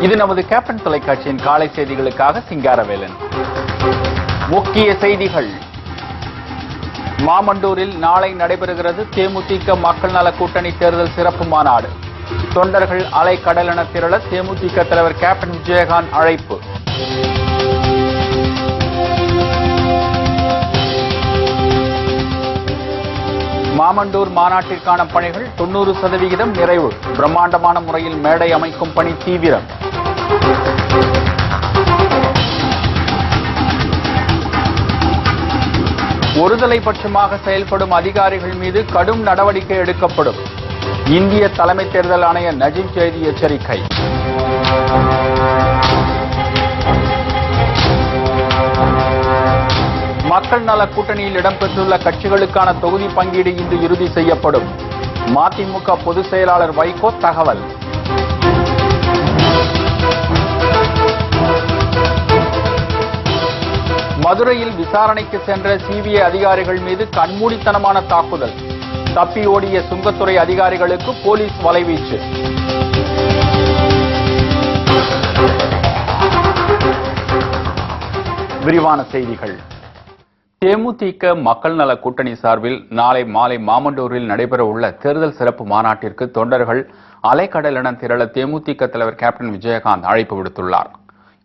இது நமது கேப்டன் தொலைக்காட்சியின் காலை செய்திகளுக்காக சிங்காரவேலன். முக்கிய செய்திகள். மாமண்டூரில் நாளை நடைபெறுகிறது தேமுதிக மக்கள் நல கூட்டணி தேர்தல் சிறப்பு மாநாடு. தொண்டர்கள் அலைக்கடலென திரள தேமுதிக தலைவர் கேப்டன் விஜயகாந்த் அழைப்பு. மாமண்டூர் மாநாட்டிற்கான பணிகள் 90% நிறைவு. பிரம்மாண்டமான முறையில் மேடை அமைக்கும் பணி தீவிரம். ஒருதலை பட்சமாக செயல்படும் அதிகாரிகள் மீது கடும் நடவடிக்கை எடுக்கப்படும். இந்திய தலைமை தேர்தல் ஆணையர் நஜீம் ஜைதி எச்சரிக்கை. மக்கள் நல கூட்டணியில் இடம்பெற்றுள்ள கட்சிகளுக்கான தொகுதி பங்கீடு இன்று இறுதி செய்யப்படும். மதிமுக பொதுச் செயலாளர் வைகோ தகவல். மதுரையில் விசாரணைக்கு சென்ற சிபிஐ அதிகாரிகள் மீது கண்மூடித்தனமான தாக்குதல். தப்பி ஓடிய சுங்கத்துறை அதிகாரிகளுக்கு போலீஸ் வலைவீச்சு. விரிவான செய்திகள். தேமுதிக மக்கள் நல கூட்டணி சார்பில் நாளை மாலை மாமண்டூரில் நடைபெறவுள்ள தேர்தல் சிறப்பு மாநாட்டிற்கு தொண்டர்கள் அலைக்கடலென திரள தேமுதிக தலைவர் கேப்டன் விஜயகாந்த் அழைப்பு விடுத்துள்ளார்.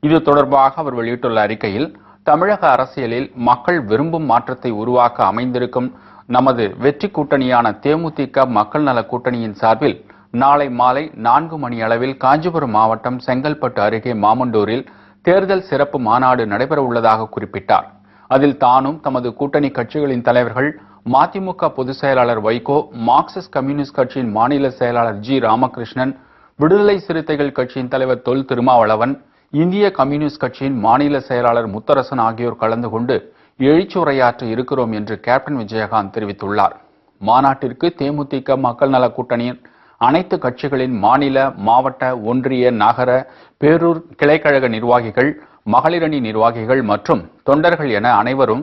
இது தொடர்பாக அவர் வெளியிட்டுள்ள அறிக்கையில், தமிழக அரசியலில் மக்கள் விரும்பும் மாற்றத்தை உருவாக்க அமைந்திருக்கும் நமது வெற்றி கூட்டணியான தேமுதிக மக்கள் நல கூட்டணியின் சார்பில் நாளை மாலை 4 மணி அளவில் காஞ்சிபுரம் மாவட்டம் செங்கல்பட்டு அருகே மாமண்டூரில் தேர்தல் சிறப்பு மாநாடு நடைபெறவுள்ளதாக குறிப்பிட்டார். அதில் தானும் தமது கூட்டணி கட்சிகளின் தலைவர்கள் மதிமுக பொதுச் செயலாளர் வைகோ, மார்க்சிஸ்ட் கம்யூனிஸ்ட் கட்சியின் மாநில செயலாளர் ஜி ராமகிருஷ்ணன், விடுதலை சிறுத்தைகள் கட்சியின் தலைவர் தொல் திருமாவளவன், இந்திய கம்யூனிஸ்ட் கட்சியின் மாநில செயலாளர் முத்தரசன் ஆகியோர் கலந்து கொண்டு எழுச்சியுரையாற்ற இருக்கிறோம் என்று கேப்டன் விஜயகாந்த் தெரிவித்துள்ளார். மாநாட்டிற்கு தேமுதிக மக்கள் நல கூட்டணியின் அனைத்து கட்சிகளின் மாநில, மாவட்ட, ஒன்றிய, நகர, பேரூர் கிளைக்கழக நிர்வாகிகள், மகளிரணி நிர்வாகிகள் மற்றும் தொண்டர்கள் என அனைவரும்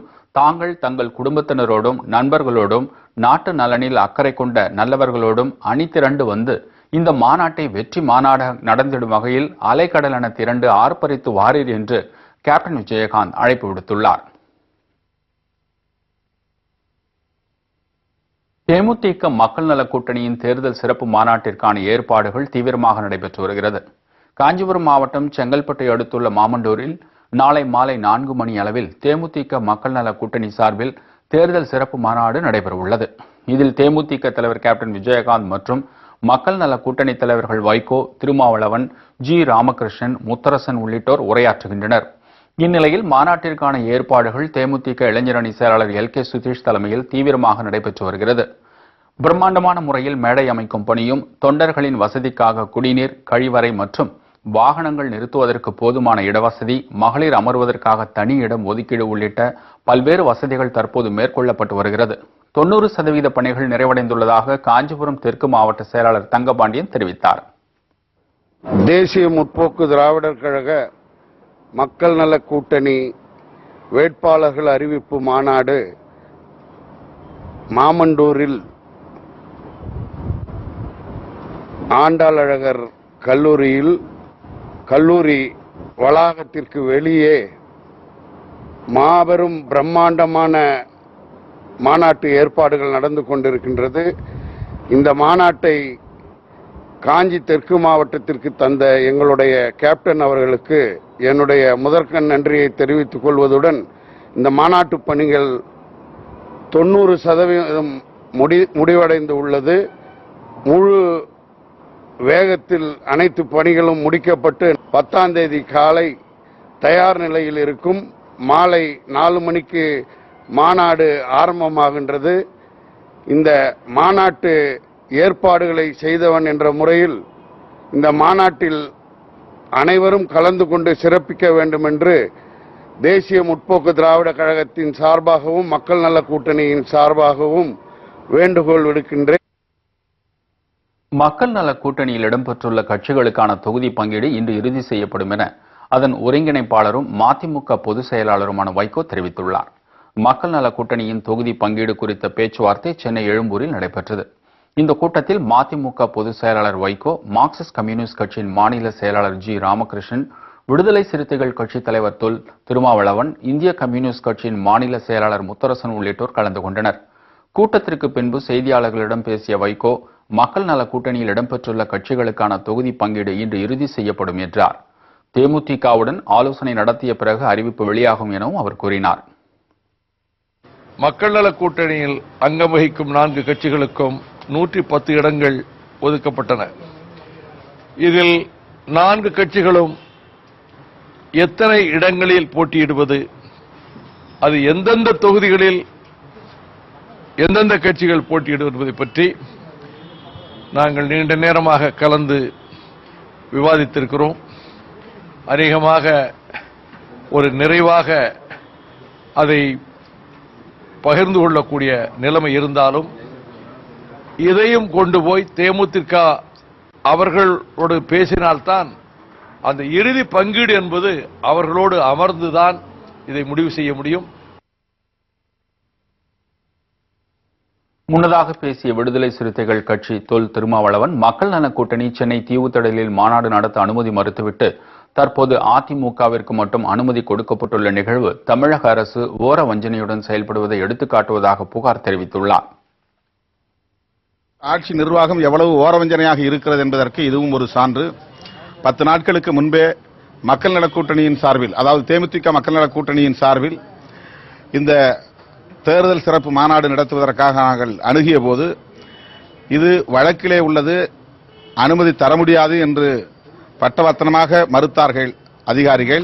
தங்கள் குடும்பத்தினரோடும் நண்பர்களோடும் நாட்டு நலனில் அக்கறை கொண்ட நல்லவர்களோடும் அணிதிரண்டு வந்து இந்த மாநாட்டை வெற்றி மாநாடு நடந்திடும் வகையில் அலைக்கடலென திரண்டு ஆர்ப்பரித்து வாரீர் என்று கேப்டன் விஜயகாந்த் அழைப்பு விடுத்துள்ளார். தேமுதிக மக்கள் நல கூட்டணியின் தேர்தல் சிறப்பு மாநாட்டிற்கான ஏற்பாடுகள் தீவிரமாக நடைபெற்று வருகிறது. காஞ்சிபுரம் மாவட்டம் செங்கல்பட்டை அடுத்துள்ள மாமண்டூரில் நாளை மாலை 4 மணி அளவில் தேமுதிக மக்கள் நல கூட்டணி சார்பில் தேர்தல் சிறப்பு மாநாடு நடைபெறவுள்ளது. இதில் தேமுதிக தலைவர் கேப்டன் விஜயகாந்த் மற்றும் மக்கள் நல கூட்டணி தலைவர்கள் வைகோ, திருமாவளவன், ஜி ராமகிருஷ்ணன், முத்தரசன் உள்ளிட்டோர் உரையாற்றுகின்றனர். இந்நிலையில் மாநாட்டிற்கான ஏற்பாடுகள் தேமுதிக இளைஞரணி செயலாளர் LK சுதீஷ் தலைமையில் தீவிரமாக நடைபெற்று வருகிறது. பிரம்மாண்டமான முறையில் மேடை அமைக்கும் பணியும், தொண்டர்களின் வசதிக்காக குடிநீர், கழிவறை மற்றும் வாகனங்கள் நிறுத்துவதற்கு போதுமான இடவசதி, மகளிர் அமர்வதற்காக தனி இடம் ஒதுக்கீடு உள்ளிட்ட பல்வேறு வசதிகள் தற்போது மேற்கொள்ளப்பட்டு வருகிறது. 90% பணிகள் நிறைவடைந்துள்ளதாக காஞ்சிபுரம் தெற்கு மாவட்ட செயலாளர் தங்கபாண்டியன் தெரிவித்தார். தேசிய முற்போக்கு திராவிடர் கழக மக்கள் நல கூட்டணி வேட்பாளர்கள் அறிவிப்பு மாநாடு மாமண்டூரில் ஆண்டாளழகர் கல்லூரியில் கல்லூரி வளாகத்திற்கு வெளியே மாபெரும் பிரம்மாண்டமான மாநாட்டு ஏற்பாடுகள் நடந்து கொண்டிருக்கின்றது. இந்த மாநாட்டை காஞ்சி தெற்கு மாவட்டத்திற்கு தந்த எங்களுடைய கேப்டன் அவர்களுக்கு என்னுடைய முதற்கண் நன்றியை தெரிவித்துக் கொள்வதுடன், இந்த மாநாட்டு பணிகள் 90% முடிவடைந்து உள்ளது. முழு வேகத்தில் அனைத்து பணிகளும் முடிக்கப்பட்டு 10ஆம் தேதி காலை தயார் நிலையில் இருக்கும். மாலை 4 மணிக்கு மாநாடு ஆரம்பமாகின்றது. இந்த மாநாட்டு ஏற்பாடுகளை செய்தவன் என்ற முறையில் இந்த மாநாட்டில் அனைவரும் கலந்து கொண்டு சிறப்பிக்க வேண்டும் என்று தேசிய முற்போக்கு திராவிட கழகத்தின் சார்பாகவும் மக்கள் நல கூட்டணியின் சார்பாகவும் வேண்டுகோள் விடுக்கின்றேன். மக்கள் நல கூட்டணியில் இடம்பெற்றுள்ள கட்சிகளுக்கான தொகுதி பங்கீடு இன்று இறுதி செய்யப்படும் என அதன் ஒருங்கிணைப்பாளரும் மதிமுக பொதுச் செயலாளருமான வைகோ தெரிவித்துள்ளார். மக்கள் நல கூட்டணியின் தொகுதி பங்கீடு குறித்த பேச்சுவார்த்தை சென்னை எழும்பூரில் நடைபெற்றது. இந்த கூட்டத்தில் மதிமுக பொதுச் செயலாளர் வைகோ, மார்க்சிஸ்ட் கம்யூனிஸ்ட் கட்சியின் மாநில செயலாளர் ஜி. ராமகிருஷ்ணன், விடுதலை சிறுத்தைகள் கட்சித் தலைவர் தொல் திருமாவளவன், இந்திய கம்யூனிஸ்ட் கட்சியின் மாநில செயலாளர் முத்தரசன் உள்ளிட்டோர் கலந்து கொண்டனர். கூட்டத்திற்கு பின்பு செய்தியாளர்களிடம் பேசிய வைகோ, மக்கள் நல கூட்டணியில் இடம்பெற்றுள்ள கட்சிகளுக்கான தொகுதி பங்கீடு இன்று இறுதி செய்யப்படும் என்றார். தேமுதிகவுடன் ஆலோசனை நடத்திய பிறகு அறிவிப்பு வெளியாகும் எனவும் அவர் கூறினார். மக்கள் நல கூட்டணியில் அங்கம் வகிக்கும் 4 கட்சிகளுக்கும் 110 இடங்கள் ஒதுக்கப்பட்டன. இதில் 4 கட்சிகளும் எத்தனை இடங்களில் போட்டியிடுவது, அது எந்தெந்த தொகுதிகளில் எந்தெந்த கட்சிகள் போட்டியிடுவது பற்றி நாங்கள் நீண்ட நேரமாக கலந்து விவாதித்திருக்கிறோம். அநேகமாக ஒரு நிறைவாக அதை பகிர்ந்து கொள்ளக்கூடிய நிலைமை இருந்தாலும், இதையும் கொண்டு போய் தேமுதிக அவர்களோடு பேசினால்தான் அந்த இறுதி பங்கீடு என்பது அவர்களோடு அமர்ந்துதான் இதை முடிவு செய்ய முடியும். முன்னதாக பேசிய விடுதலை சிறுத்தைகள் கட்சி தொல் திருமாவளவன், மக்கள் நல கூட்டணி சென்னை தீவுத்திடலில் மாநாடு நடத்த அனுமதி மறுத்துவிட்டு தற்போது அதிமுகவிற்கு மட்டும் அனுமதி கொடுக்கப்பட்டுள்ள நிகழ்வு தமிழக அரசு ஓர வஞ்சனையுடன் செயல்படுவதை எடுத்துக்காட்டுவதாக புகார் தெரிவித்துள்ளார். ஆட்சி நிர்வாகம் எவ்வளவு ஓரவஞ்சனையாக இருக்கிறது என்பதற்கு இதுவும் ஒரு சான்று. 10 நாட்களுக்கு முன்பே மக்கள் நல கூட்டணியின் சார்பில், அதாவது தேமுதிக மக்கள் நல கூட்டணியின் சார்பில் இந்த தேர்தல் சிறப்பு மாநாடு நடத்துவதற்காக நாங்கள் அணுகிய போது இது வழக்கிலே உள்ளது, அனுமதி தர முடியாது என்று பட்டவர்த்தனமாக மறுத்தார்கள் அதிகாரிகள்.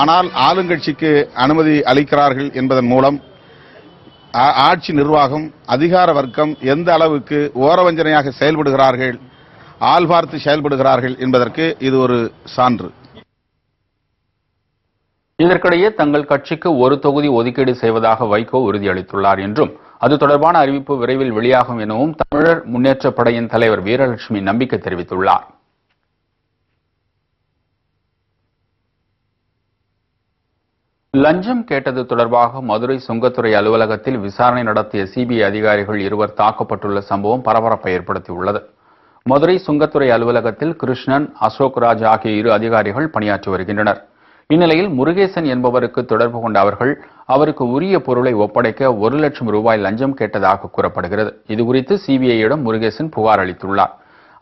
ஆனால் ஆளுங்கட்சிக்கு அனுமதி அளிக்கிறார்கள் என்பதன் மூலம் ஆட்சி நிர்வாகம், அதிகார வர்க்கம் எந்த அளவுக்கு ஓரவஞ்சனையாக செயல்படுகிறார்கள், ஆள் பார்த்து செயல்படுகிறார்கள் என்பதற்கு இது ஒரு சான்று. இதற்கிடையே தங்கள் கட்சிக்கு ஒரு தொகுதி ஒதுக்கீடு செய்வதாக வைகோ உறுதியளித்துள்ளார் என்றும், அது தொடர்பான அறிவிப்பு விரைவில் வெளியாகும் எனவும் தமிழர் முன்னேற்றப் படையின் தலைவர் வீரலட்சுமி நம்பிக்கை தெரிவித்துள்ளார். லஞ்சம் கேட்டது தொடர்பாக மதுரை சுங்கத்துறை அலுவலகத்தில் விசாரணை நடத்திய சிபிஐ அதிகாரிகள் 2 தாக்கப்பட்டுள்ள சம்பவம் பரபரப்பை ஏற்படுத்தியுள்ளது. மதுரை சுங்கத்துறை அலுவலகத்தில் கிருஷ்ணன், அசோக் ராஜ் ஆகிய 2 அதிகாரிகள் பணியாற்றி வருகின்றனர். இந்நிலையில் முருகேசன் என்பவருக்கு தொடர்பு கொண்ட அவர்கள் அவருக்கு உரிய பொருளை ஒப்படைக்க 1 லட்சம் ரூபாய் லஞ்சம் கேட்டதாக கூறப்படுகிறது. இதுகுறித்து சிபிஐயிடம் முருகேசன் புகார் அளித்துள்ளார்.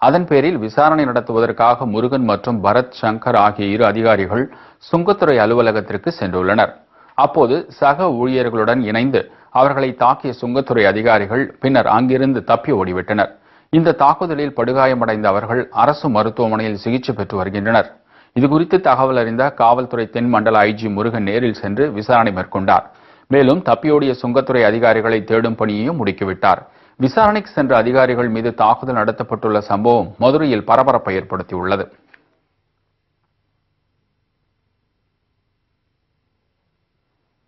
அதன் பேரில் விசாரணை நடத்துவதற்காக முருகன் மற்றும் பரத் சங்கர் ஆகிய 2 அதிகாரிகள் சுங்கத்துறை அலுவலகத்திற்கு சென்றுள்ளனர். அப்போது சக ஊழியர்களுடன் இணைந்து அவர்களை தாக்கிய சுங்கத்துறை அதிகாரிகள் பின்னர் அங்கிருந்து தப்பி ஓடிவிட்டனர். இந்த தாக்குதலில் படுகாயமடைந்த அவர்கள் அரசு மருத்துவமனையில் சிகிச்சை பெற்று வருகின்றனர். இதுகுறித்து தகவல் அறிந்த காவல்துறை தென் மண்டல ஐஜி முருகன் நேரில் சென்று விசாரணை மேற்கொண்டார். மேலும் தப்பியோடிய சுங்கத்துறை அதிகாரிகளை தேடும் பணியையும் முடுக்கிவிட்டார். விசாரணைக்கு சென்ற அதிகாரிகள் மீது தாக்குதல் நடத்தப்பட்டுள்ள சம்பவம் மதுரையில் பரபரப்பை ஏற்படுத்தியுள்ளது.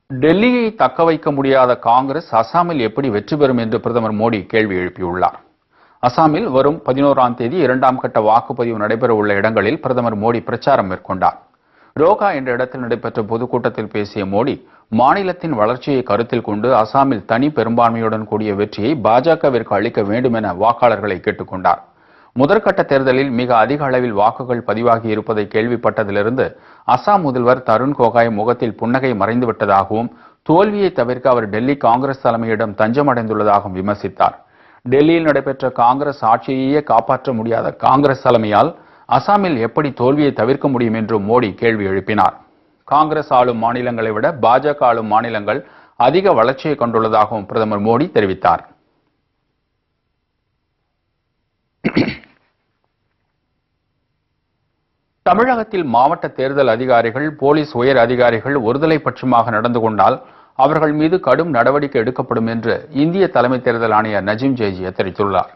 டெல்லியை தக்க வைக்க முடியாத காங்கிரஸ் அசாமில் எப்படி வெற்றி பெறும் என்று பிரதமர் மோடி கேள்வி எழுப்பியுள்ளார். அசாமில் வரும் 11ஆம் தேதி 2ஆம் கட்ட வாக்குப்பதிவு நடைபெற உள்ள இடங்களில் பிரதமர் மோடி பிரச்சாரம் மேற்கொண்டார். ரோகா என்ற இடத்தில் நடைபெற்ற பொதுக்கூட்டத்தில் பேசிய மோடி, மாநிலத்தின் வளர்ச்சியை கருத்தில் கொண்டு அசாமில் தனி பெரும்பான்மையுடன் கூடிய வெற்றியை பாஜகவிற்கு அளிக்க வேண்டும் என வாக்காளர்களை கேட்டுக் கொண்டார். முதற்கட்ட தேர்தலில் மிக அதிக அளவில் வாக்குகள் பதிவாகி இருப்பதை கேள்விப்பட்டதிலிருந்து அசாம் முதல்வர் தருண் கோகாய் முகத்தில் புன்னகை மறைந்துவிட்டதாகவும், தோல்வியை தவிர்க்க அவர் டெல்லி காங்கிரஸ் தலைமையிடம் தஞ்சமடைந்துள்ளதாகவும் விமர்சித்தார். டெல்லியில் நடைபெற்ற காங்கிரஸ் ஆட்சியையே காப்பாற்ற முடியாத காங்கிரஸ் தலைமையால் அசாமில் எப்படி தோல்வியை தவிர்க்க முடியும் என்று மோடி கேள்வி எழுப்பினார். காங்கிரஸ் ஆளும் மாநிலங்களை விட பாஜக ஆளும் மாநிலங்கள் அதிக வளர்ச்சியை கொண்டுள்ளதாகவும் பிரதமர் மோடி தெரிவித்தார். தமிழகத்தில் மாவட்ட தேர்தல் அதிகாரிகள், போலீஸ் உயர் அதிகாரிகள் ஒருதலை பட்சமாக நடந்து கொண்டால் அவர்கள் மீது கடும் நடவடிக்கை எடுக்கப்படும் என்று இந்திய தலைமை தேர்தல் ஆணையர் நஜீம் ஜேஜி எச்சரித்துள்ளார்.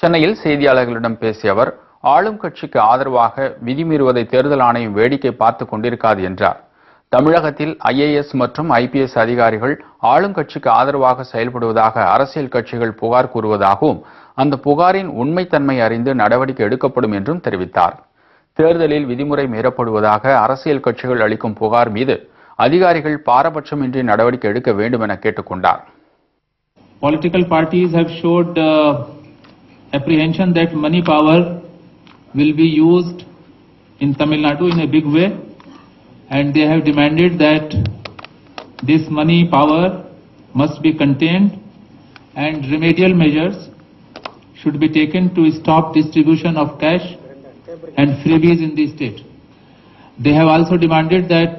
சென்னையில் செய்தியாளர்களிடம் பேசிய அவர், ஆளும் கட்சிக்கு ஆதரவாக விதிமீறுவதை தேர்தல் ஆணையம் வேடிக்கை பார்த்துக் கொண்டிருக்காது என்றார். தமிழகத்தில் IAS மற்றும் IPS அதிகாரிகள் ஆளுங்கட்சிக்கு ஆதரவாக செயல்படுவதாக அரசியல் கட்சிகள் புகார் கூறுவதாகவும், அந்த புகாரின் உண்மைத்தன்மை அறிந்து நடவடிக்கை எடுக்கப்படும் என்றும் தெரிவித்தார். தேர்தலில் விதிமுறை மீறப்படுவதாக அரசியல் கட்சிகள் அளிக்கும் புகார் மீது அதிகாரிகள் பாரபட்சமின்றி நடவடிக்கை எடுக்க வேண்டும் என கேட்டுக் கொண்டார். Political parties have showed apprehension that money power will be used in Tamil Nadu in a big way, and they have demanded that this money power must be contained and remedial measures should be taken to stop distribution of cash and freebies in the state. They have also demanded that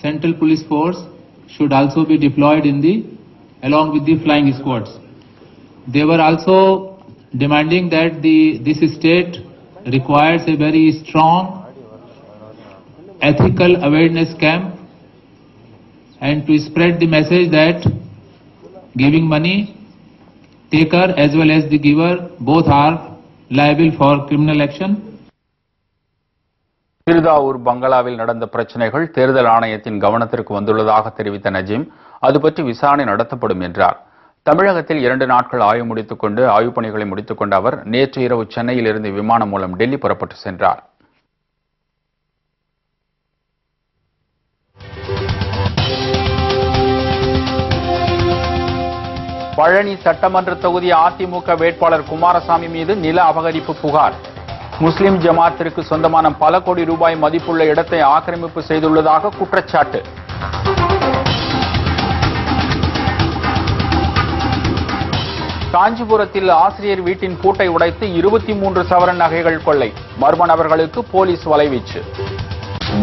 Central Police Force should also be deployed along with the flying squads. They were also demanding that this state requires a very strong ethical awareness camp and to spread the message that giving money, taker as well as the giver both are liable for criminal action. திருதாவூர் பங்களாவில் நடந்த பிரச்சனைகள் தேர்தல் ஆணையத்தின் கவனத்திற்கு வந்துள்ளதாக தெரிவித்த நஜீம் அது பற்றி விசாரணை நடத்தப்படும் என்றார். தமிழகத்தில் 2 நாட்கள் ஆய்வு முடித்துக் கொண்டு ஆய்வுப் பணிகளை முடித்துக் கொண்ட அவர் நேற்று இரவு சென்னையில் இருந்து விமானம் மூலம் டெல்லி புறப்பட்டு சென்றார். பழனி சட்டமன்ற தொகுதி அதிமுக வேட்பாளர் குமாரசாமி மீது நில அபகரிப்பு புகார். முஸ்லிம் ஜமாத்திற்கு சொந்தமான பல கோடி ரூபாய் மதிப்புள்ள இடத்தை ஆக்கிரமிப்பு செய்துள்ளதாக குற்றச்சாட்டு. காஞ்சிபுரத்தில் ஆசிரியர் வீட்டின் பூட்டை உடைத்து 23 சவரன் நகைகள் கொள்ளை. மர்ம நபர்களுக்கு போலீஸ் வலைவீச்சு.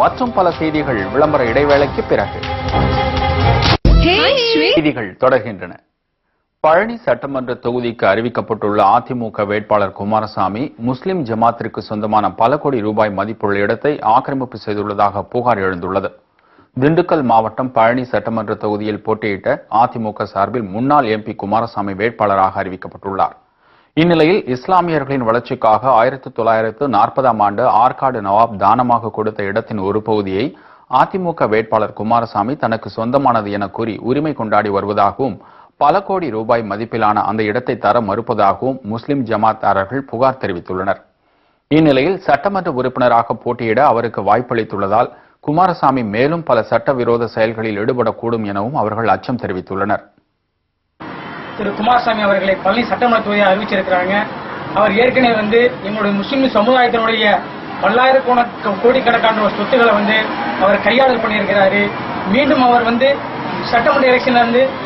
மற்றும் பல செய்திகள் விளம்பர இடைவேளைக்கு பிறகு. செய்திகள் தொடர்கின்றன. பழனி சட்டமன்ற தொகுதிக்கு அறிவிக்கப்பட்டுள்ள அதிமுக வேட்பாளர் குமாரசாமி முஸ்லிம் ஜமாத்திற்கு சொந்தமான பல கோடி ரூபாய் மதிப்புள்ள இடத்தை ஆக்கிரமிப்பு செய்துள்ளதாக புகார் எழுந்துள்ளது. திண்டுக்கல் மாவட்டம் பழனி சட்டமன்ற தொகுதியில் போட்டியிட்ட அதிமுக சார்பில் முன்னாள் எம்பி குமாரசாமி வேட்பாளராக அறிவிக்கப்பட்டுள்ளார். இந்நிலையில் இஸ்லாமியர்களின் வளர்ச்சிக்காக 1940ஆம் ஆண்டு ஆற்காடு நவாப் தானமாக கொடுத்த இடத்தின் ஒரு பகுதியை அதிமுக வேட்பாளர் குமாரசாமி தனக்கு சொந்தமானது என கூறி உரிமை கொண்டாடி வருவதாகவும் பல கோடி ரூபாய் மதிப்பிலான அந்த இடத்தை தர மறுப்பதாகவும் முஸ்லிம் ஜமாத்தாரர்கள் புகார் தெரிவித்துள்ளனர். இந்நிலையில் சட்டமன்ற உறுப்பினராக போட்டியிட அவருக்கு வாய்ப்பளித்துள்ளதால் குமாரசாமி மேலும் பல சட்டவிரோத செயல்களில் ஈடுபடக்கூடும் எனவும் அவர்கள் அச்சம் தெரிவித்துள்ளனர். திரு குமாரசாமி அவர்களை பழனி சட்டமன்ற தொகுதியை அறிவிச்சிருக்கிறாங்க. அவர் ஏற்கனவே எங்களுடைய முஸ்லிம் சமுதாயத்தினுடைய பல்லாயிரம் கோடிக்கணக்கான சொத்துக்களை அவர் கையாளல் பண்ணியிருக்கிறாரு. மீண்டும் அவர் சட்டமன்ற எலெக்ஷன்ல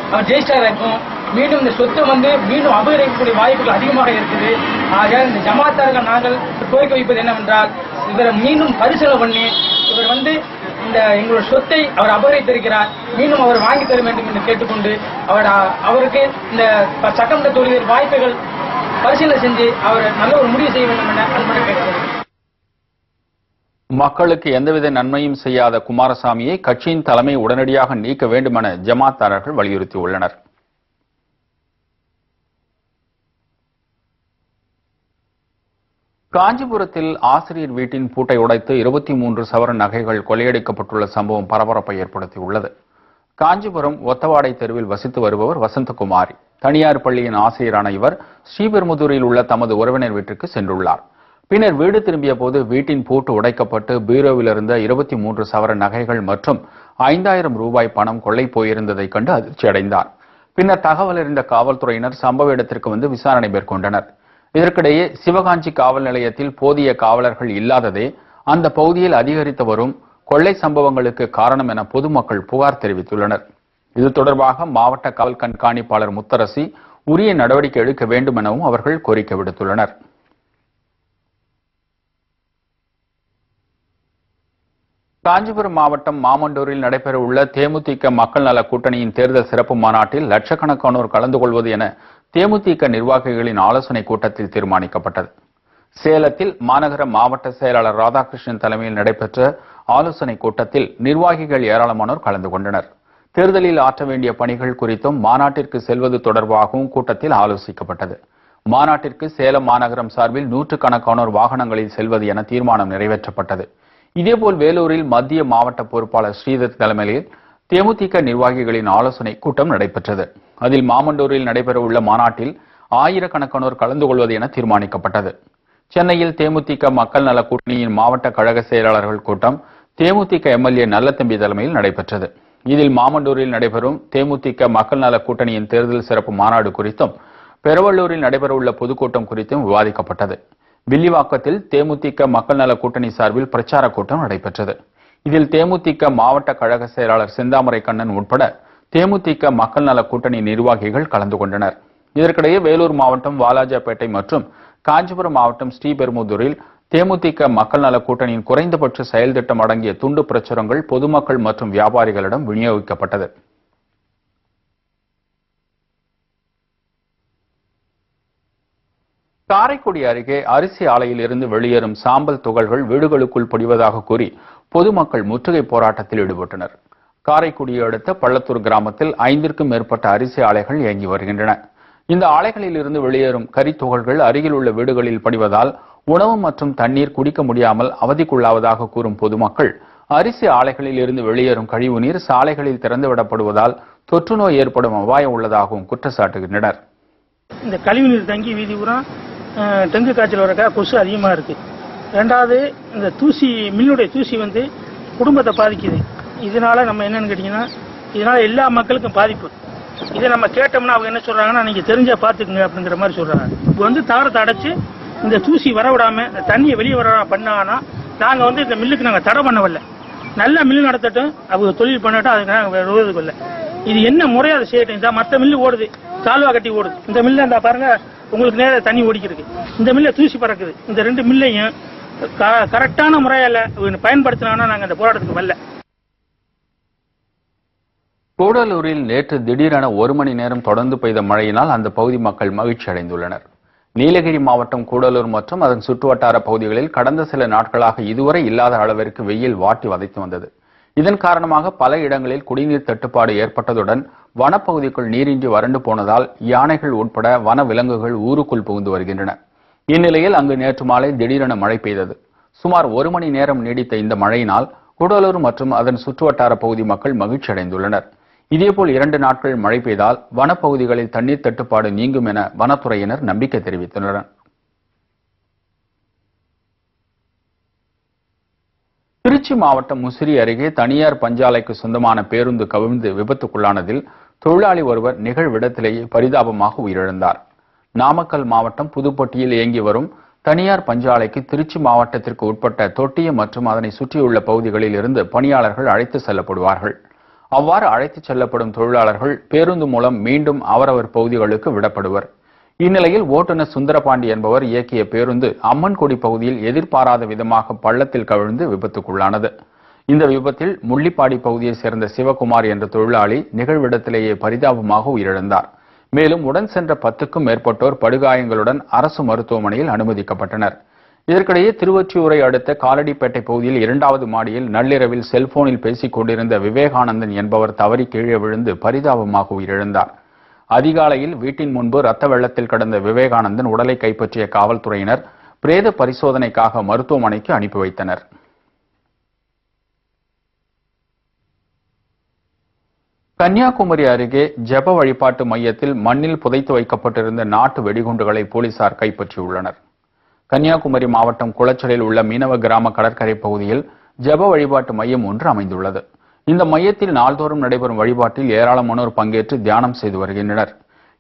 அவர் ஜெயிஸ்டாரா இருக்கும். மீண்டும் இந்த சொத்து மீண்டும் அபகரிக்கக்கூடிய வாய்ப்புகள் அதிகமாக இருக்குது. ஆக இந்த ஜமாத்தார்கள் நாங்கள் கோரிக்கை வைப்பது என்னவென்றால் இவரை மீண்டும் பரிசீலனை பண்ணி இவர் இந்த எங்களுடைய சொத்தை அவர் அபகரித்திருக்கிறார், மீண்டும் அவர் வாங்கி தர வேண்டும் என்று கேட்டுக்கொண்டு அவருக்கு இந்த சட்டமன்ற தொகுதியில் வாய்ப்புகள் பரிசீலனை செஞ்சு அவர் நல்ல ஒரு முடிவு செய்ய வேண்டும் என அன்புடன் கேட்டுக்கொள்கிறேன். மக்களுக்கு எந்தவித நன்மையும் செய்யாத குமாரசாமியை கட்சியின் தலைமை உடனடியாக நீக்க வேண்டும் என ஜமாத்தாரர்கள் வலியுறுத்தியுள்ளனர். காஞ்சிபுரத்தில் ஆசிரியர் வீட்டின் பூட்டை உடைத்து 23 சவரன் நகைகள் கொள்ளையடிக்கப்பட்டுள்ள சம்பவம் பரபரப்பை ஏற்படுத்தியுள்ளது. காஞ்சிபுரம் ஒத்தவாடை தெருவில் வசித்து வருபவர் வசந்தகுமாரி. தனியார் பள்ளியின் ஆசிரியரான இவர் ஸ்ரீபெரும்புதூரில் உள்ள தமது உறவினர் வீட்டிற்கு சென்றுள்ளார். பின்னர் வீடு திரும்பிய போது வீட்டின் பூட்டு உடைக்கப்பட்டு பீரோவில் இருந்த 23 சவரன் நகைகள் மற்றும் 5000 ரூபாய் பணம் கொள்ளை போயிருந்ததைக் கண்டு அதிர்ச்சி அடைந்தார். பின்னர் தகவல் அறிந்த காவல்துறையினர் சம்பவ இடத்திற்கு விசாரணை மேற்கொண்டனர். இதற்கிடையே சிவகாஞ்சி காவல் நிலையத்தில் போதிய காவலர்கள் இல்லாததே அந்த பகுதியில் அதிகரித்து வரும் கொள்ளை சம்பவங்களுக்கு காரணம் என பொதுமக்கள் புகார் தெரிவித்துள்ளனர். இது தொடர்பாக மாவட்ட காவல் கண்காணிப்பாளர் முத்தரசி உரிய நடவடிக்கை எடுக்க வேண்டும் எனவும் அவர்கள் கோரிக்கை விடுத்துள்ளனர். காஞ்சிபுரம் மாவட்டம் மாமண்டூரில் நடைபெறவுள்ள தேமுதிக மக்கள் நல கூட்டணியின் தேர்தல் சிறப்பு மாநாட்டில் லட்சக்கணக்கானோர் கலந்து கொள்வது என தேமுதிக நிர்வாகிகளின் ஆலோசனைக் கூட்டத்தில் தீர்மானிக்கப்பட்டது. சேலத்தில் மாநகர மாவட்ட செயலாளர் ராதாகிருஷ்ணன் தலைமையில் நடைபெற்ற ஆலோசனைக் கூட்டத்தில் நிர்வாகிகள் ஏராளமானோர் கலந்து கொண்டனர். தேர்தலில் ஆற்ற வேண்டிய பணிகள் குறித்தும் மாநாட்டிற்கு செல்வது தொடர்பாகவும் கூட்டத்தில் ஆலோசிக்கப்பட்டது. மாநாட்டிற்கு சேலம் மாநகரம் சார்பில் 100கணக்கானோர் வாகனங்களில் செல்வது என தீர்மானம் நிறைவேற்றப்பட்டது. இதேபோல் வேலூரில் மத்திய மாவட்ட பொறுப்பாளர் ஸ்ரீதர் தலைமையில் தேமுதிக நிர்வாகிகளின் ஆலோசனை கூட்டம் நடைபெற்றது. அதில் மாமண்டூரில் நடைபெறவுள்ள மாநாட்டில் ஆயிரக்கணக்கானோர் கலந்து கொள்வது என தீர்மானிக்கப்பட்டது. சென்னையில் தேமுதிக மக்கள் நல கூட்டணியின் மாவட்ட கழக செயலாளர்கள் கூட்டம் தேமுதிக எம்எல்ஏ நல்லதம்பி தலைமையில் நடைபெற்றது. இதில் மாமண்டூரில் நடைபெறும் தேமுதிக மக்கள் நல கூட்டணியின் தேர்தல் சிறப்பு மாநாடு குறித்தும் பெரவள்ளூரில் நடைபெறவுள்ள பொதுக்கூட்டம் குறித்தும் விவாதிக்கப்பட்டது. வில்லிவாக்கத்தில் தேமுதிக மக்கள் நல கூட்டணி சார்பில் பிரச்சார கூட்டம் நடைபெற்றது. இதில் தேமுதிக மாவட்ட கழக செயலாளர் செந்தாமரை கண்ணன் உட்பட தேமுதிக மக்கள் நல கூட்டணி நிர்வாகிகள் கலந்து கொண்டனர். இதற்கிடையே வேலூர் மாவட்டம் வாலாஜாபேட்டை மற்றும் காஞ்சிபுரம் மாவட்டம் ஸ்ரீபெரும்புதூரில் தேமுதிக மக்கள் நல கூட்டணியின் குறைந்தபட்ச செயல் திட்டம் அடங்கிய துண்டு பிரசுரங்கள் பொதுமக்கள் மற்றும் வியாபாரிகளிடம் விநியோகிக்கப்பட்டது. காரைக்குடி அருகே அரிசி ஆலையில் இருந்து வெளியேறும் சாம்பல் துகள்கள் வீடுகளுக்குள் படிவதாக கூறி பொதுமக்கள் முற்றுகை போராட்டத்தில் ஈடுபட்டனர். காரைக்குடியை அடுத்த பள்ளத்தூர் கிராமத்தில் 5க்கும் மேற்பட்ட அரிசி ஆலைகள் இயங்கி வருகின்றன. இந்த ஆலைகளில் இருந்து வெளியேறும் கரித்துகள்கள் அருகில் உள்ள வீடுகளில் படிவதால் உணவு மற்றும் தண்ணீர் குடிக்க முடியாமல் அவதிக்குள்ளாவதாக கூறும் பொதுமக்கள் அரிசி ஆலைகளில் இருந்து வெளியேறும் கழிவுநீர் சாலைகளில் திறந்துவிடப்படுவதால் தொற்று நோய் ஏற்படும் அபாயம் உள்ளதாகவும் குற்றச்சாட்டுகின்றனர். இந்த கழிவுநீர் தங்கி வீதி பூரா டெங்கு காய்ச்சல் வரக்கா கொசு அதிகமாக இருக்கு. ரெண்டாவது இந்த தூசி, மில்லுடைய தூசி வந்து குடும்பத்தை பாதிக்குது. இதனால நம்ம என்னன்னு கேட்டீங்கன்னா, இதனால எல்லா மக்களுக்கும் பாதிப்பு. இதை நம்ம கேட்டோம்னா அவங்க என்ன சொல்றாங்கன்னா, நீங்க தெரிஞ்சா பாத்துக்குங்க அப்படிங்கிற மாதிரி சொல்றாங்க. இப்போ வந்து தாரத்தை அடைச்சு இந்த தூசி வரவிடாம இந்த தண்ணியை வெளியே வர பண்ணாங்கன்னா நாங்க வந்து இந்த மில்லுக்கு நாங்க தடை பண்ணவில்லை. நல்ல மில்லு நடத்தட்டும், அவங்க தொழில் பண்ணட்டும், அதுக்கு நாங்கள் விரோதம் இல்லை. இது என்ன முறையை அதை செய்யட்டும். இந்த மற்ற மில்லு ஓடுது, சால்வா கட்டி ஓடுது. இந்த மில்ல இந்த பாருங்க உங்களுக்கு நேர தண்ணி ஓடிக்கிறது. இந்த மில்ல தூசி பறக்குது. இந்த 2 மில்லையும் கரெக்டான முறையால பயன்படுத்தினாங்கன்னா நாங்கள் இந்த போராட்டத்துக்கு வரல. கூடலூரில் நேற்று திடீரென 1 மணி நேரம் தொடர்ந்து பெய்த மழையினால் அந்த பகுதி மக்கள் மகிழ்ச்சி அடைந்துள்ளனர். நீலகிரி மாவட்டம் கூடலூர் மற்றும் அதன் சுற்றுவட்டார பகுதிகளில் கடந்த சில நாட்களாக இதுவரை இல்லாத அளவிற்கு வெயில் வாட்டி வதைத்து வந்தது. இதன் காரணமாக பல இடங்களில் குடிநீர் தட்டுப்பாடு ஏற்பட்டதுடன் வனப்பகுதிக்குள் நீரின்றி வறண்டு போனதால் யானைகள் உட்பட வன விலங்குகள் ஊருக்குள் புகுந்து வருகின்றன. இந்நிலையில் அங்கு நேற்று மாலை திடீரென மழை பெய்தது. சுமார் 1 மணி நேரம் நீடித்த இந்த மழையினால் கூடலூர் மற்றும் அதன் சுற்றுவட்டார பகுதி மக்கள் மகிழ்ச்சி அடைந்துள்ளனர். இதேபோல் 2 நாட்கள் மழை பெய்தால் வனப்பகுதிகளில் தண்ணீர் தட்டுப்பாடு நீங்கும் என வனத்துறையினர் நம்பிக்கை தெரிவித்துள்ளனர். திருச்சி மாவட்டம் முசிறி அருகே தனியார் பஞ்சாலைக்கு சொந்தமான பேருந்து கவிழ்ந்து விபத்துக்குள்ளானதில் தொழிலாளி ஒருவர் நிகழ்விடத்திலேயே பரிதாபமாக உயிரிழந்தார். நாமக்கல் மாவட்டம் புதுப்பட்டியில் இயங்கி வரும் தனியார் பஞ்சாலைக்கு திருச்சி மாவட்டத்திற்கு உட்பட்ட தொட்டியம் மற்றும் அதனை சுற்றியுள்ள பகுதிகளில் இருந்து பணியாளர்கள் அழைத்து செல்லப்படுவார்கள். அவ்வாறு அழைத்துச் செல்லப்படும் தொழிலாளர்கள் பேருந்து மூலம் மீண்டும் அவரவர் பகுதிகளுக்கு விடப்படுவர். இந்நிலையில் ஓட்டுநர் சுந்தரபாண்டி என்பவர் இயக்கிய பேருந்து அம்மன்குடி பகுதியில் எதிர்பாராத விதமாக பள்ளத்தில் கவிழ்ந்து விபத்துக்குள்ளானது. இந்த விபத்தில் முள்ளிப்பாடி பகுதியைச் சேர்ந்த சிவகுமார் என்ற தொழிலாளி நிகழ்விடத்திலேயே பரிதாபமாக உயிரிழந்தார். மேலும் உடன் சென்ற 10க்கும் மேற்பட்டோர் படுகாயங்களுடன் அரசு மருத்துவமனையில் அனுமதிக்கப்பட்டனர். இதற்கிடையே திருவொற்றியூரை அடுத்த காலடிப்பேட்டை பகுதியில் 2வது மாடியில் நள்ளிரவில் செல்போனில் பேசிக் கொண்டிருந்த விவேகானந்தன் என்பவர் தவறி கீழே விழுந்து பரிதாபமாக உயிரிழந்தார். அதிகாலையில் வீட்டின் முன்பு ரத்த வெள்ளத்தில் கிடந்த விவேகானந்தன் உடலை கைப்பற்றிய காவல்துறையினர் பிரேத பரிசோதனைக்காக மருத்துவமனைக்கு அனுப்பி வைத்தனர். கன்னியாகுமரி அருகே ஜெப வழிபாட்டு மையத்தில் மண்ணில் புதைத்து வைக்கப்பட்டிருந்த நாட்டு வெடிகுண்டுகளை போலீசார் கைப்பற்றியுள்ளனர். கன்னியாகுமரி மாவட்டம் குளச்சலில் உள்ள மீனவ கிராம கடற்கரை பகுதியில் ஜெப வழிபாட்டு மையம் ஒன்று அமைந்துள்ளது. இந்த மையத்தில் நாள்தோறும் நடைபெறும் வழிபாட்டில் ஏராளமானோர் பங்கேற்று தியானம் செய்து வருகின்றனர்.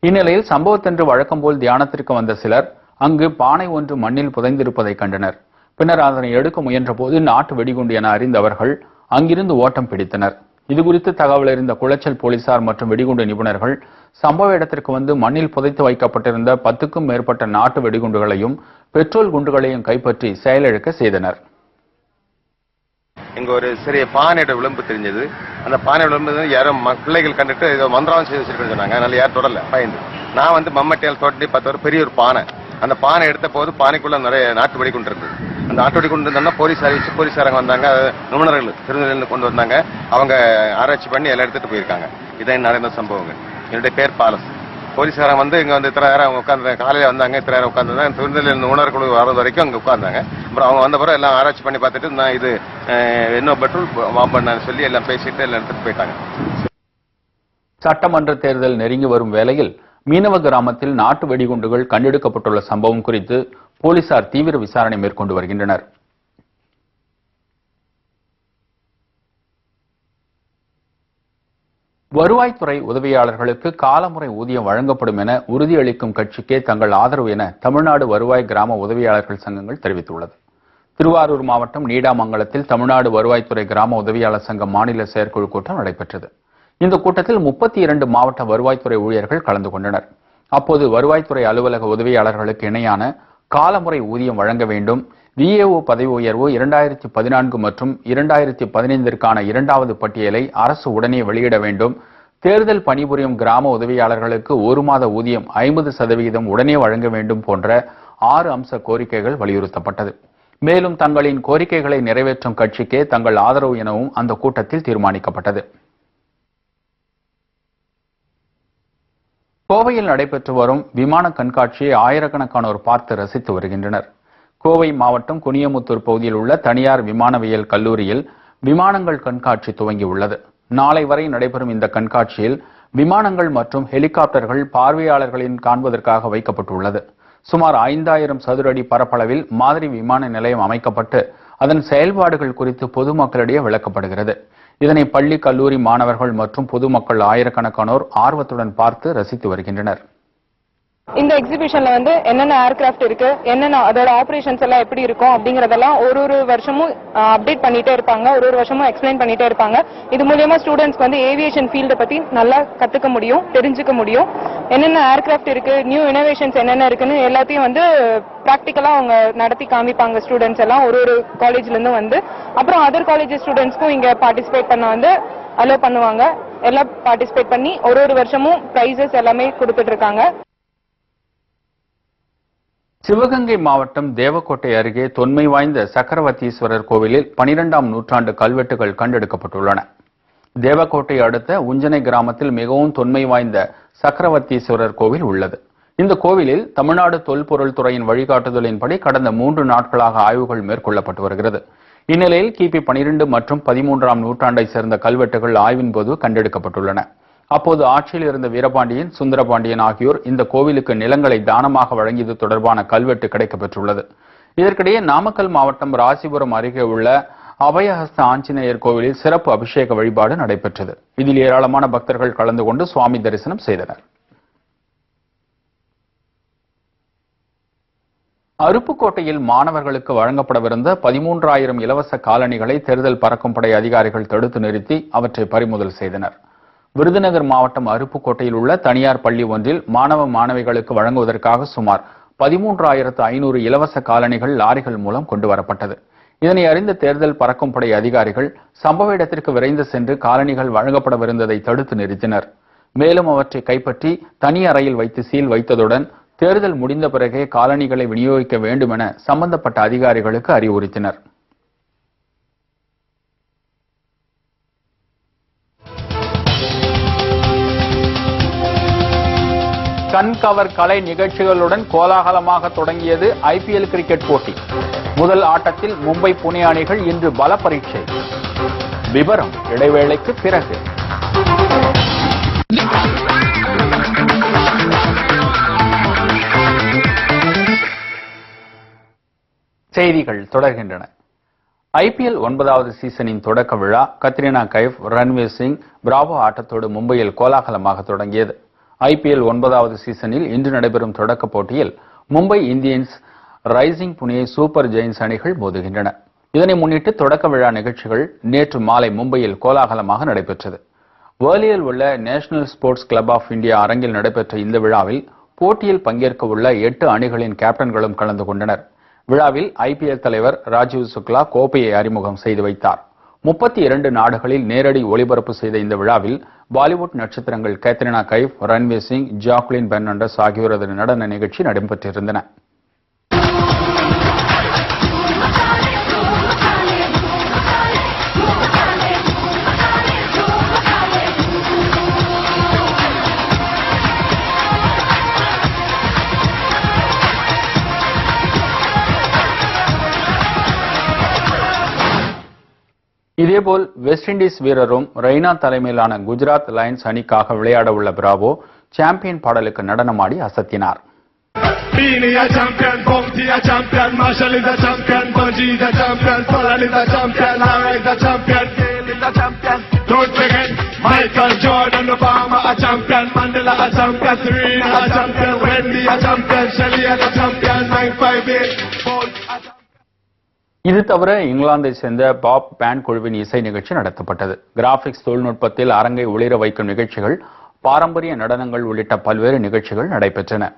இந்நிலையில் சம்பவத்தன்று வழக்கம்போல் தியானத்திற்கு வந்த சிலர் அங்கு பானை ஒன்று மண்ணில் புதைந்திருப்பதை கண்டனர். பின்னர் அதனை எடுக்க முயன்றபோது நாட்டு வெடிகுண்டு என அறிந்தவர்கள் அங்கிருந்து ஓட்டம் பிடித்தனர். இதுகுறித்து தகவல் அறிந்த குளச்சல் போலீசார் மற்றும் வெடிகுண்டு நிபுணர்கள் சம்பவ இடத்திற்கு வந்து மண்ணில் புதைத்து வைக்கப்பட்டிருந்த 10க்கும் மேற்பட்ட நாட்டு வெடிகுண்டுகளையும் பெட்ரோல் குண்டுகளையும் கைப்பற்றி செயலிழக்க செய்தனர். இங்க ஒரு சிறிய பானையோட விளிம்பு தெரிஞ்சது. அந்த பானை விளிம்பு யாரும் பிள்ளைகள் கண்டுட்டு ஏதோ மந்திரம் செய்து வச்சிருக்கேன்னு சொன்னாங்க. அதனால யாரும் தொடரல, பயந்து. நான் வந்து மம்மட்டியால் தோட்டி பார்த்த ஒரு பெரிய ஒரு பானை. அந்த பானை எடுத்த போது பானைக்குள்ள நிறைய நாட்டு வெடிகுண்டு இருந்தது. அந்த நாட்டு வெடிகுண்டு இருந்தா போலீஸ் அறிவிச்சு போலீஸாரங்க வந்தாங்க, நிபுணர்கள் திருநெல்வேலியிலிருந்து கொண்டு வந்தாங்க. அவங்க ஆராய்ச்சி பண்ணி எல்லாம் எடுத்துட்டு போயிருக்காங்க. இதான் நடந்த சம்பவங்கள். என்னுடைய பேர் பாலஸ். போலீஸ்காரங்க வந்து இங்க வந்து இத்தனை நேரம் உட்காந்து காலையில வந்தாங்க, இத்தனை நேரம் உட்காந்துருந்தாங்க. திருநெல்வேலி உணர்குழு வர்றது வரைக்கும் அங்க உட்கார்ந்தாங்க. அப்புறம் அவங்க வந்த பிறகு எல்லாம் ஆராய்ச்சி பண்ணி பார்த்துட்டு நான் இது என்ன பெட்ரோல் வாம் பண்ணு சொல்லி எல்லாம் பேசிட்டு எல்லாம் எடுத்துட்டு போயிட்டாங்க. சட்டமன்ற தேர்தல் நெருங்கி வரும் வேளையில் மீனவ கிராமத்தில் நாட்டு வெடிகுண்டுகள் கண்டெடுக்கப்பட்டுள்ள சம்பவம் குறித்து போலீசார் தீவிர விசாரணை மேற்கொண்டு வருகின்றனர். வருவாய்த்துறை உதவியாளர்களுக்கு காலமுறை ஊதியம் வழங்கப்படும் என உறுதியளிக்கும் கட்சிக்கே தங்கள் ஆதரவு என தமிழ்நாடு வருவாய் கிராம உதவியாளர்கள் சங்கங்கள் தெரிவித்துள்ளது. திருவாரூர் மாவட்டம் நீடாமங்கலத்தில் தமிழ்நாடு வருவாய்த்துறை கிராம உதவியாளர் சங்க மாநில செயற்குழு கூட்டம் நடைபெற்றது. இந்த கூட்டத்தில் 32 மாவட்ட வருவாய்த்துறை ஊழியர்கள் கலந்து கொண்டனர். அப்போது வருவாய்த்துறை அலுவலக உதவியாளர்களுக்கு இணையான காலமுறை ஊதியம் வழங்க வேண்டும், விஏஓ பதவி உயர்வு 2014 மற்றும் 2015ற்கான இரண்டாவது பட்டியலை அரசு உடனே வெளியிட வேண்டும், தேர்தல் பணிபுரியும் கிராம உதவியாளர்களுக்கு 1 மாத ஊதியம் 50% உடனே வழங்க வேண்டும் போன்ற 6 அம்ச கோரிக்கைகள் வலியுறுத்தப்பட்டது. மேலும் தங்களின் கோரிக்கைகளை நிறைவேற்றும் கட்சிக்கே தங்கள் ஆதரவு எனவும் அந்த கூட்டத்தில் தீர்மானிக்கப்பட்டது. கோவையில் நடைபெற்று வரும் விமான கண்காட்சியை ஆயிரக்கணக்கானோர் பார்த்து ரசித்து வருகின்றனர். கோவை மாவட்டம் குனியமுத்தூர் பகுதியில் உள்ள தனியார் விமானவியல் கல்லூரியில் விமானங்கள் கண்காட்சி துவங்கியுள்ளது. நாளை வரை நடைபெறும் இந்த கண்காட்சியில் விமானங்கள் மற்றும் ஹெலிகாப்டர்கள் பார்வையாளர்களின் காண்பதற்காக வைக்கப்பட்டுள்ளது. சுமார் 5000 சதுர அடி பரப்பளவில் மாதிரி விமான நிலையம் அமைக்கப்பட்டு அதன் செயல்பாடுகள் குறித்து பொதுமக்களிடையே விளக்கப்படுகிறது. இதனை பள்ளி கல்லூரி மாணவர்கள் மற்றும் பொதுமக்கள் ஆயிரக்கணக்கானோர் ஆர்வத்துடன் பார்த்து ரசித்து வருகின்றனர். இந்த எக்ஸிபிஷன்ல என்னென்ன ஏர்கிராஃப்ட் இருக்கு, என்னென்ன அதோட ஆபரேஷன்ஸ் எல்லாம் எப்படி இருக்கும் அப்படிங்கறதெல்லாம் ஒரு வருஷமும் அப்டேட் பண்ணிட்டே இருப்பாங்க, ஒரு வருஷமும் எக்ஸ்பிளைன் பண்ணிட்டே இருப்பாங்க. இது மூலமா ஸ்டூடெண்ட்ஸ்க்கு ஏவியேஷன் ஃபீல்ட பத்தி நல்லா கத்துக்க முடியும், தெரிஞ்சுக்க முடியும். என்னென்ன ஏர்கிராஃப்ட் இருக்கு, நியூ இனோவேஷன்ஸ் என்னென்ன இருக்குன்னு எல்லாத்தையும் பிராக்டிக்கலா அவங்க நடத்தி காமிப்பாங்க. ஸ்டூடெண்ட்ஸ் எல்லாம் ஒரு காலேஜ்ல இருந்து அப்புறம் அதர் காலேஜ் ஸ்டூடெண்ட்ஸ்க்கும் இங்க பார்ட்டிசிபேட் பண்ண அலோ பண்ணுவாங்க. எல்லாம் பார்ட்டிசிபேட் பண்ணி ஒரு வருஷமும் பிரைசஸ் எல்லாமே கொடுத்துட்டு இருக்காங்க. சிவகங்கை மாவட்டம் தேவக்கோட்டை அருகே தொன்மை வாய்ந்த சக்கரவர்த்தீஸ்வரர் கோவிலில் 12ஆம் நூற்றாண்டு கல்வெட்டுகள் கண்டெடுக்கப்பட்டுள்ளன. தேவக்கோட்டை அடுத்த உஞ்சனை கிராமத்தில் மிகவும் தொன்மை வாய்ந்த சக்கரவர்த்தீஸ்வரர் கோவில் உள்ளது. இந்த கோவிலில் தமிழ்நாடு தொல்பொருள் துறையின் வழிகாட்டுதலின்படி கடந்த 3 நாட்களாக ஆய்வுகள் மேற்கொள்ளப்பட்டு வருகிறது. இந்நிலையில் கிபி 12 மற்றும் 13ஆம் நூற்றாண்டை சேர்ந்த கல்வெட்டுகள் ஆய்வின் போது கண்டெடுக்கப்பட்டுள்ளன. அப்போது ஆட்சியில் இருந்த வீரபாண்டியன், சுந்தரபாண்டியன் ஆகியோர் இந்த கோவிலுக்கு நிலங்களை தானமாக வழங்கியது தொடர்பான கல்வெட்டு கிடைக்கப்பெற்றுள்ளது. இதற்கிடையே நாமக்கல் மாவட்டம் ராசிபுரம் அருகே உள்ள அபயஹஸ்த ஆஞ்சநேயர் கோவிலில் சிறப்பு அபிஷேக வழிபாடு நடைபெற்றது. இதில் ஏராளமான பக்தர்கள் கலந்து கொண்டு சுவாமி தரிசனம் செய்தனர். அருப்புக்கோட்டையில் மாணவர்களுக்கு வழங்கப்படவிருந்த 13000 இலவச காலணிகளை தேர்தல் பறக்கும் படை அதிகாரிகள் தடுத்து நிறுத்தி அவற்றை பறிமுதல் செய்தனர். விருதுநகர் மாவட்டம் அருப்புக்கோட்டையில் உள்ள தனியார் பள்ளி ஒன்றில் மாணவ மாணவிகளுக்கு வழங்குவதற்காக சுமார் 13500 இலவச காலணிகள் லாரிகள் மூலம் கொண்டு வரப்பட்டது. இதனை அறிந்த தேர்தல் பறக்கும் படை அதிகாரிகள் சம்பவ இடத்திற்கு விரைந்து சென்று காலணிகள் வழங்கப்படவிருந்ததை தடுத்து நிறுத்தினர். மேலும் அவற்றை கைப்பற்றி தனி அறையில் வைத்து சீல் வைத்ததுடன் தேர்தல் முடிந்த பிறகே காலணிகளை விநியோகிக்க வேண்டும் என சம்பந்தப்பட்ட அதிகாரிகளுக்கு அறிவுறுத்தினர். கண்கவர் கலை நிகழ்ச்சிகளுடன் கோலாகலமாக தொடங்கியது ஐபிஎல் கிரிக்கெட் போட்டி. முதல் ஆட்டத்தில் மும்பை புனே அணிகள் இன்று பல பரீட்சை. விவரம் இடைவேளைக்கு பிறகு. செய்திகள் தொடர்கின்றன. ஐபிஎல் 9வது சீசனின் தொடக்க விழா கத்ரினா கைஃப், ரன்வீர் சிங், பிராவோ ஆட்டத்தோடு மும்பையில் கோலாகலமாக தொடங்கியது. ஐபிஎல் 9வது சீசனில் இன்று நடைபெறும் தொடக்க போட்டியில் Mumbai Indians, rising Pune super giants அணிகள் மோதுகின்றன. இதனை முன்னிட்டு தொடக்க விழா நிகழ்ச்சிகள் நேற்று மாலை மும்பையில் கோலாகலமாக நடைபெற்றது. வேலியில் உள்ள national sports club of India அரங்கில் நடைபெற்ற இந்த விழாவில் போட்டியில் பங்கேற்க உள்ள 8 அணிகளின் கேப்டன்களும் கலந்து கொண்டனர். விழாவில் ஐபிஎல் தலைவர் ராஜீவ் சுக்லா கோப்பையை அறிமுகம் செய்து வைத்தார். 32 நாடுகளில் நேரடி ஒளிபரப்பு செய்த இந்த விழாவில் பாலிவுட் நட்சத்திரங்கள் கேத்ரினா கைஃப், ரன்வீர் சிங், ஜாக்லின் பெர்னாண்டஸ் ஆகியோரது நடன நிகழ்ச்சி நடைபெற்றிருந்தன. இதேபோல் வெஸ்ட் இண்டீஸ் வீரரும் ரெய்னா தலைமையிலான குஜராத் லயன்ஸ் அணிக்காக விளையாட உள்ள பிராவோ சாம்பியன் பாடலுக்கு நடனமாடி அசத்தினார். is a champion. Don't forget, Michael Jordan, Obama a champion, Mandela a champion, Serena a champion, Wendy a champion, Shelly a champion, 958, Bolt a champion. இது தவிர இங்கிலாந்தை சேர்ந்த பாப் பேண்ட் குழுவின் இசை நிகழ்ச்சி நடத்தப்பட்டது. கிராபிக்ஸ் தொழில்நுட்பத்தில் அரங்கை ஒளிர வைக்கும் நிகழ்ச்சிகள், பாரம்பரிய நடனங்கள் உள்ளிட்ட பல்வேறு நிகழ்ச்சிகள் நடைபெற்றன.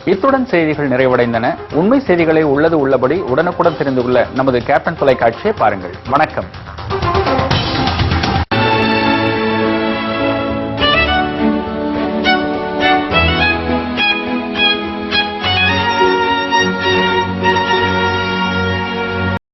இத்துடன் செய்திகள் நிறைவடைந்தன. உண்மை செய்திகளை உள்ளது உள்ளபடி உடனுக்குடன் தெரிந்து கொள்ள நமது கேப்டன் தொலைக்காட்சியை பாருங்கள். வணக்கம்.